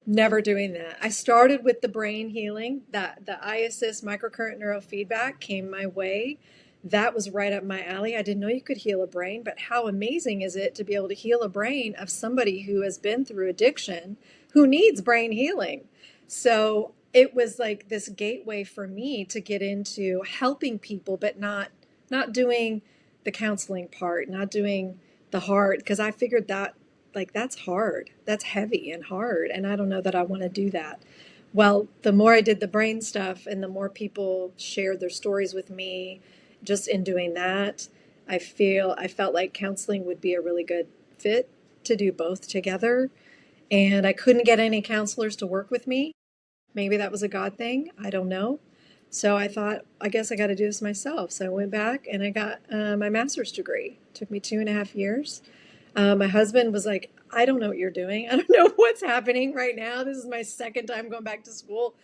Never doing that. I started with the brain healing, that the ISS microcurrent neurofeedback came my way. That was right up my alley. I didn't know you could heal a brain, but how amazing is it to be able to heal a brain of somebody who has been through addiction, who needs brain healing? So it was like this gateway for me to get into helping people, but not doing the counseling part, not doing the hard, because I figured that like that's hard. That's heavy and hard. And I don't know that I want to do that. Well, the more I did the brain stuff and the more people shared their stories with me, just in doing that, I felt like counseling would be a really good fit to do both together. And I couldn't get any counselors to work with me. Maybe that was a God thing. I don't know. So I thought, I guess I got to do this myself. So I went back and I got my master's degree. It took me 2.5 years. My husband was like, I don't know what you're doing. I don't know what's happening right now. This is my second time going back to school,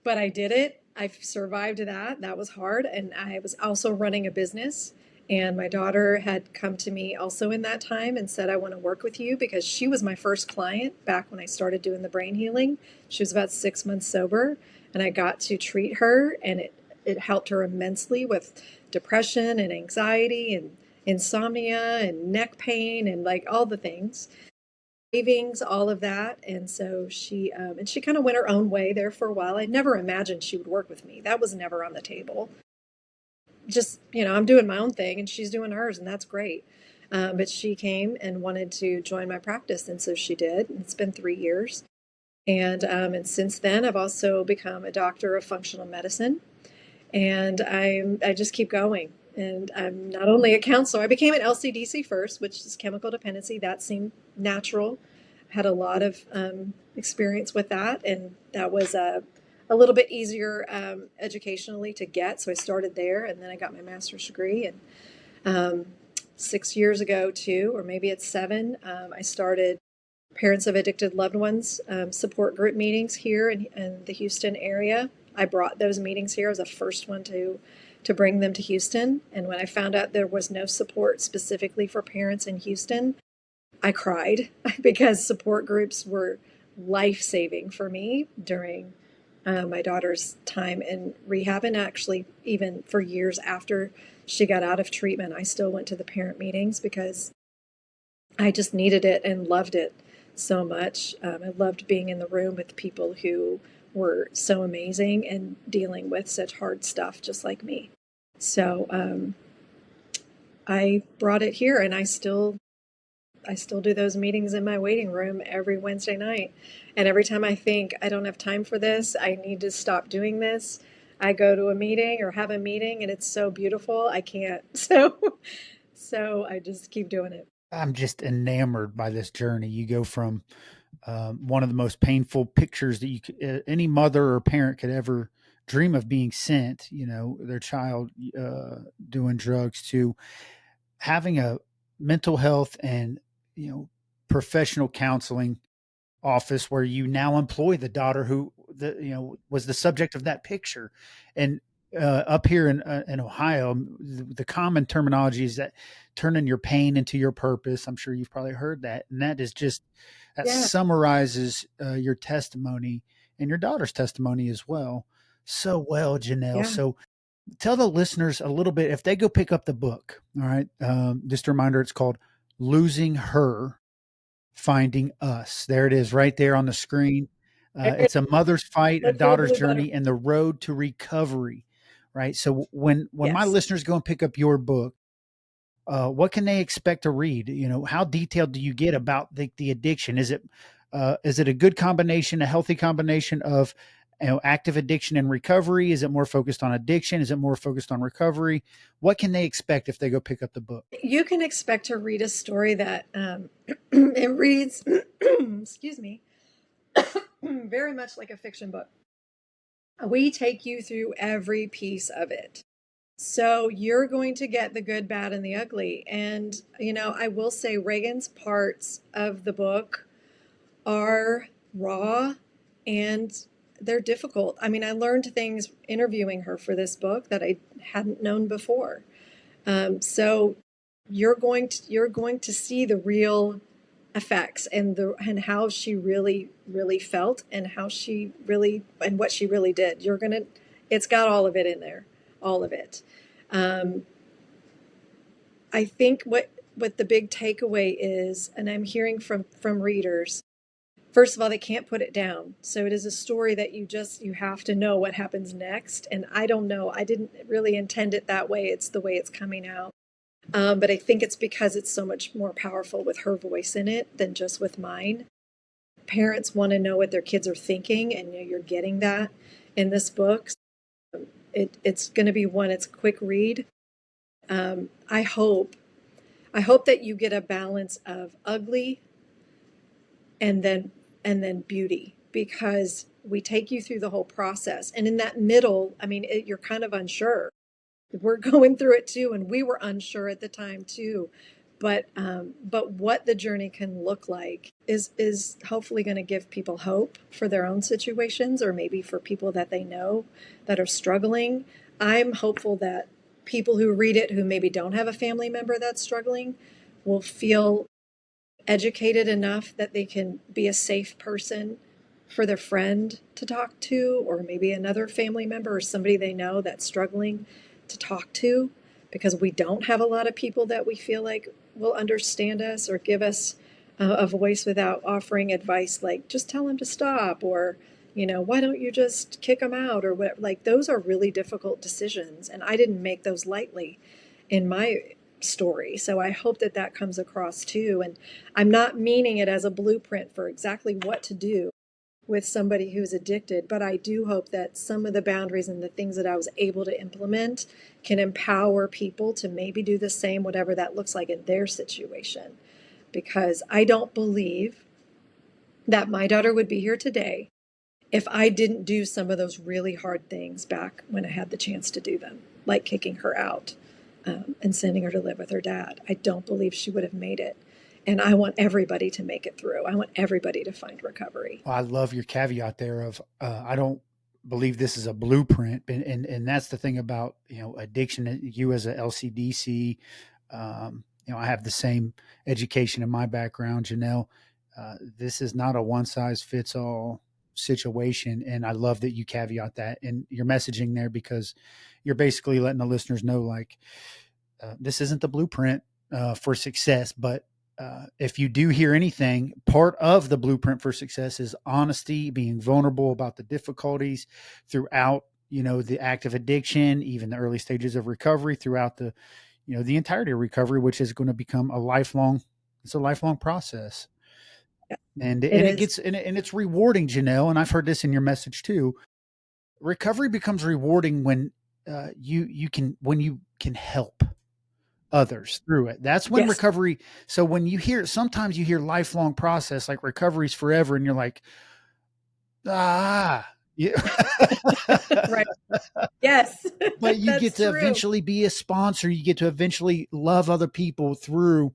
but I did it. I survived that. That was hard. And I was also running a business. And my daughter had come to me also in that time and said, I want to work with you because she was my first client back when I started doing the brain healing. She was about 6 months sober, and I got to treat her, and it helped her immensely with depression and anxiety and insomnia and neck pain and like all the things, cravings, all of that. And so she kind of went her own way there for a while. I never imagined she would work with me. That was never on the table. Just, I'm doing my own thing and she's doing hers, and that's great. But she came and wanted to join my practice, and so she did. And it's been 3 years. And since then, I've also become a doctor of functional medicine, and I just keep going. And I'm not only a counselor, I became an LCDC first, which is chemical dependency. That seemed natural. Had a lot of experience with that, and that was a little bit easier educationally to get. So I started there, and then I got my master's degree, and um, 6 years ago too, or maybe it's 7. I started Parents of Addicted Loved Ones support group meetings here in the Houston area. I brought those meetings here. I was the first one to bring them to Houston. And when I found out there was no support specifically for parents in Houston, I cried because support groups were life saving for me during my daughter's time in rehab, and actually even for years after she got out of treatment, I still went to the parent meetings because I just needed it and loved it so much. I loved being in the room with people who were so amazing and dealing with such hard stuff just like me. So I brought it here, and I still do those meetings in my waiting room every Wednesday night. And every time I think I don't have time for this, I need to stop doing this, I go to a meeting or have a meeting, and it's so beautiful. I can't. So I just keep doing it. I'm just enamored by this journey. You go from one of the most painful pictures that any mother or parent could ever dream of being sent, their child doing drugs, to having a mental health and, you know, professional counseling office where you now employ the daughter who was the subject of that picture. And up here in Ohio, the common terminology is that turning your pain into your purpose. I'm sure you've probably heard that, and that is just that Yeah, summarizes your testimony and your daughter's testimony as well so well, Janelle. yeah. So tell the listeners a little bit if they go pick up the book. All right, just a reminder, it's called "Losing Her, Finding Us." There it is, right there on the screen. There it It's a mother's fight, a is. Little daughter's blue butterfly. journey, and the road to recovery. Right. So when my Yes. listeners go and pick up your book, what can they expect to read? How detailed do you get about the addiction? Is it a good combination, a healthy combination of active addiction and recovery? Is it more focused on addiction? Is it more focused on recovery? What can they expect if they go pick up the book? You can expect to read a story that it reads, excuse me, very much like a fiction book. We take you through every piece of it. So you're going to get the good, bad, and the ugly. And, I will say Reagan's parts of the book are raw and they're difficult. I mean, I learned things interviewing her for this book that I hadn't known before. So you're going to see the real effects and how she really felt and how she really and what she really did. It's got all of it in there, all of it. Um, I think what the big takeaway is, and I'm hearing from readers. First of all, they can't put it down. So it is a story that you have to know what happens next. And I don't know. I didn't really intend it that way. It's the way it's coming out. But I think it's because it's so much more powerful with her voice in it than just with mine. Parents want to know what their kids are thinking, and you're getting that in this book. It's going to be one. It's a quick read. Um, I hope I hope that you get a balance of ugly and then beauty, because we take you through the whole process, and in that middle, I mean, you're kind of unsure. We're going through it too, and we were unsure at the time too. But what the journey can look like is hopefully going to give people hope for their own situations, or maybe for people that they know that are struggling. I'm hopeful that people who read it who maybe don't have a family member that's struggling will feel educated enough that they can be a safe person for their friend to talk to, or maybe another family member or somebody they know that's struggling to talk to, because we don't have a lot of people that we feel like will understand us or give us a voice without offering advice like just tell them to stop, or why don't you just kick them out, or whatever. Like, those are really difficult decisions, and I didn't make those lightly in my story. So I hope that that comes across too. And I'm not meaning it as a blueprint for exactly what to do with somebody who's addicted, but I do hope that some of the boundaries and the things that I was able to implement can empower people to maybe do the same, whatever that looks like in their situation. Because I don't believe that my daughter would be here today if I didn't do some of those really hard things back when I had the chance to do them, like kicking her out. and sending her to live with her dad. I don't believe she would have made it. And I want everybody to make it through. I want everybody to find recovery. I love your caveat there of I don't believe this is a blueprint, and that's the thing about addiction. You as a LCDC, I have the same education in my background, Janelle. This is not a one size fits all situation, and I love that you caveat that in your messaging there because you're basically letting the listeners know like this isn't the blueprint for success, but if you do hear anything, part of the blueprint for success is honesty, being vulnerable about the difficulties throughout, the active addiction, even the early stages of recovery, throughout the entirety of recovery, which is going to become it's a lifelong process. Yeah, And it it is. gets and it's rewarding, Janelle. And I've heard this in your message too. Recovery becomes rewarding when you can help others through it. That's when Yes. recovery. So when sometimes you hear lifelong process like recovery's forever, and you're like, ah, yeah. Right. Yes, But you get that's to true. eventually be a sponsor. You get to eventually love other people through,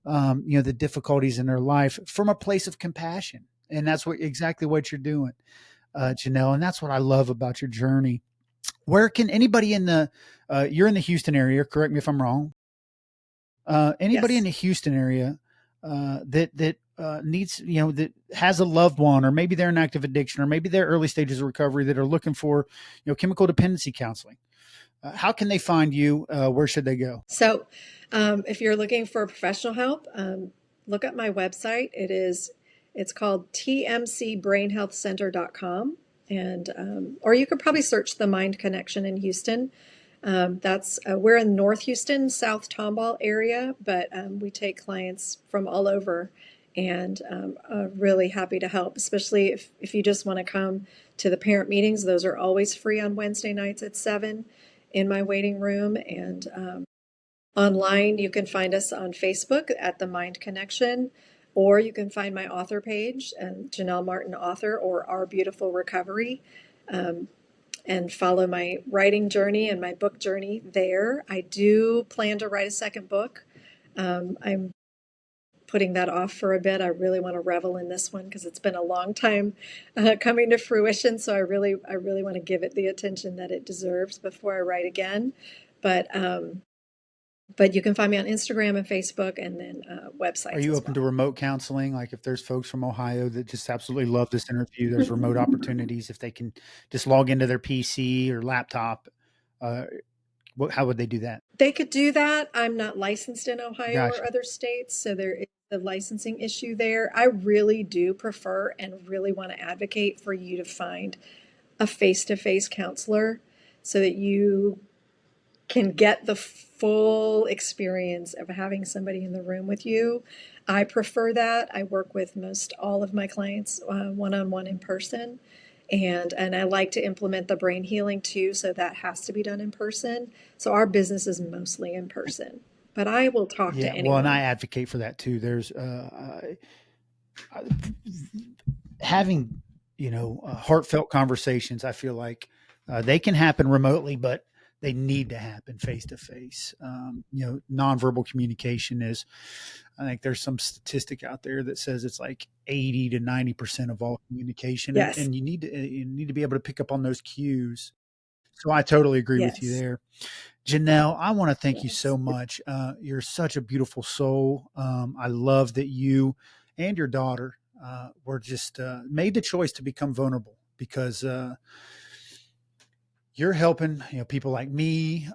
the difficulties in their life from a place of compassion, and that's exactly what you're doing, Janelle. And that's what I love about your journey. Where can anybody you're in the Houston area? Correct me if I'm wrong. Anybody in Yes. the Houston area that needs, that has a loved one, or maybe they're in active addiction, or maybe they're early stages of recovery that are looking for, chemical dependency counseling. How can they find you? Where should they go? So, if you're looking for professional help, look at my website. It's called tmcbrainhealthcenter.com. And, or you could probably search the Mind Connection in Houston. We're in North Houston, South Tomball area, but we take clients from all over, and really happy to help, especially if you just want to come to the parent meetings. Those are always free on Wednesday nights at 7 in my waiting room. And online, you can find us on Facebook at The Mind Connection, or you can find my author page, Janelle Martin Author, or Our Beautiful Recovery, and follow my writing journey and my book journey there. I do plan to write a second book. I'm putting that off for a bit. I really want to revel in this one because it's been a long time coming to fruition. So I really want to give it the attention that it deserves before I write again. But but you can find me on Instagram and Facebook, and then Are websites you as open to well. remote counseling? Like if there's folks from Ohio that just absolutely love this interview, there's remote opportunities if they can just log into their PC or laptop. Uh, how would they do that? They could do that. I'm not licensed in Ohio or Gotcha. other states, so there is a licensing issue there. I really do prefer and really want to advocate for you to find a face to face counselor so that you can get the full experience of having somebody in the room with you. I prefer that. I work with most all of my clients one on one in person. And I like to implement the brain healing too, so that has to be done in person. So our business is mostly in person. But I will talk to Yeah, well, and I anyone. advocate for that too. There's having heartfelt conversations. I feel like they can happen remotely, but they need to happen face to face. Nonverbal communication is. I think there's some statistic out there that says it's like 80 to 90% of all communication, and, Yes, and you need to be able to pick up on those cues. So I totally agree with you yes, there. Janelle, I want to thank you yes. so much. You're such a beautiful soul. I love that you and your daughter were just made the choice to become vulnerable because you're helping people like me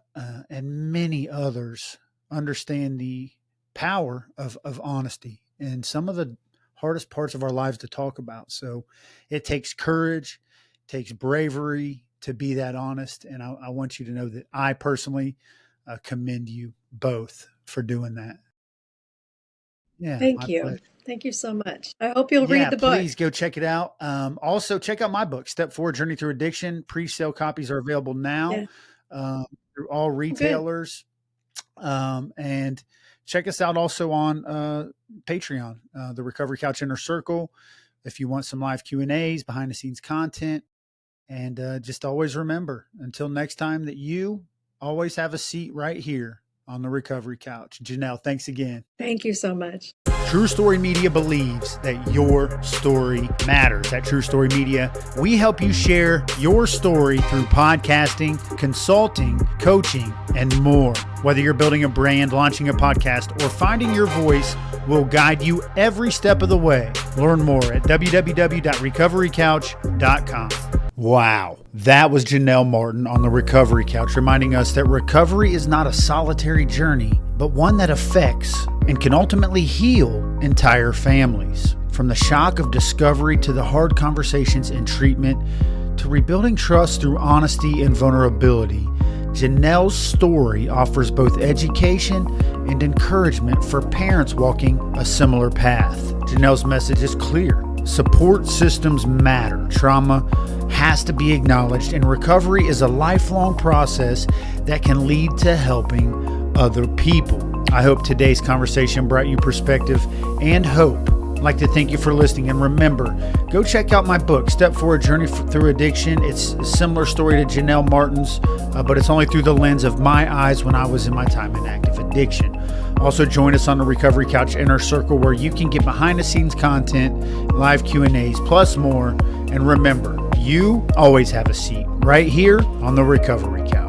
and many others understand the power of honesty and some of the hardest parts of our lives to talk about. So it takes courage, takes bravery to be that honest. And I want you to know that I personally commend you both for doing that. Yeah, Thank my you. pleasure. Thank you so much. I hope you'll read Yeah, the book. please go check it out. Also, check out my book, Step Forward Journey Through Addiction. Pre sale copies are available now Yeah. through all Oh, good. retailers. And check us out also on Patreon, the Recovery Couch Inner Circle. If you want some live Q&As, behind the scenes content. And just always remember, until next time, that you always have a seat right here on the Recovery Couch. Janelle, thanks again. Thank you so much. True Story Media believes that your story matters. At True Story Media, we help you share your story through podcasting, consulting, coaching, and more. Whether you're building a brand, launching a podcast, or finding your voice, we'll guide you every step of the way. Learn more at www.recoverycouch.com. Wow, that was Janelle Martin on the Recovery Couch, reminding us that recovery is not a solitary journey, but one that affects and can ultimately heal entire families. From the shock of discovery to the hard conversations in treatment to rebuilding trust through honesty and vulnerability, Janelle's story offers both education and encouragement for parents walking a similar path. Janelle's message is clear. Support systems matter. Trauma has to be acknowledged, and recovery is a lifelong process that can lead to helping other people. I hope today's conversation brought you perspective and hope. I'd like to thank you for listening, and remember, go check out my book, Step Forward Journey Through Addiction. It's a similar story to Janelle Martin's, but it's only through the lens of my eyes when I was in my time in active addiction. Also, join us on the Recovery Couch Inner Circle, where you can get behind-the-scenes content, live Q&As, plus more. And remember, you always have a seat right here on the Recovery Couch.